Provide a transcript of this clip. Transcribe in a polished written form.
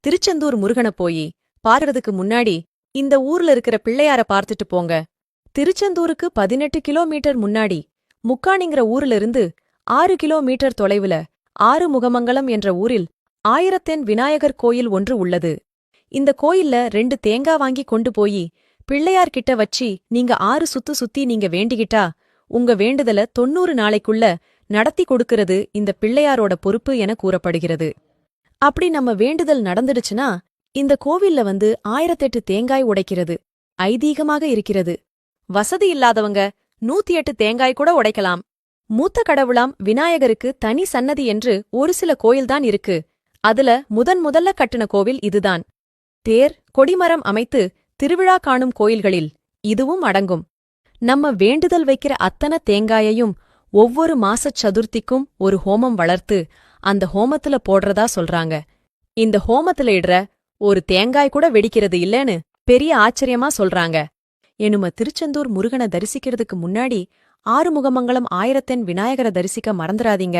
திருச்செந்தூர் முருகனை போய் பார்க்கறதுக்கு முன்னாடி இந்த ஊர்ல இருக்கிற பிள்ளையார பார்த்துட்டு போங்க. திருச்செந்தூருக்கு 18 கிலோமீட்டர் முன்னாடி முக்காணிங்கிற ஊர்ல இருந்து 6 கிலோமீட்டர் தொலைவுல ஆறுமுகமங்கலம் என்ற ஊரில் ஆயிரத்தெண் விநாயகர் கோயில் ஒன்று உள்ளது. இந்த கோயில்ல 2 தேங்கா வாங்கி கொண்டு போயி பிள்ளையார் கிட்ட வச்சி நீங்க 6 சுத்து சுத்தி நீங்க வேண்டிக்கிட்டா உங்க வேண்டுதல 90 நாளைக்குள்ள நடத்தி கொடுக்கிறது இந்த பிள்ளையாரோட பொறுப்பு என கூறப்படுகிறது. அப்படி நம்ம வேண்டுதல் நடந்துடுச்சுனா இந்த கோவில்ல 1008 தேங்காய் உடைக்கிறது ஐதீகமாக இருக்கிறது. வசதி இல்லாதவங்க 108 தேங்காய் கூட உடைக்கலாம். மூத்த கடவுளாம் விநாயகருக்கு தனி சன்னதி என்று ஒரு சில கோயில்தான் இருக்கு. அதுல முதல்ல கட்டுன கோவில் இதுதான். தேர் கொடிமரம் அமைத்து திருவிழா காணும் கோயில்களில் இதுவும் அடங்கும். நம்ம வேண்டுதல் வைக்கிற அத்தனை தேங்காயையும் ஒவ்வொரு மாசச் சதுர்த்திக்கும் ஒரு ஹோமம் வளர்த்து அந்த ஹோமத்துல போடுறதா சொல்றாங்க. இந்த ஹோமத்துல இடுற ஒரு தேங்காய் கூட வெடிக்கிறது இல்லேன்னு பெரிய ஆச்சரியமா சொல்றாங்க. எனும திருச்செந்தூர் முருகனை தரிசிக்கிறதுக்கு முன்னாடி ஆறுமுகமங்கலம் ஆயிரத்தெண் விநாயகரை தரிசிக்க மறந்துடாதீங்க.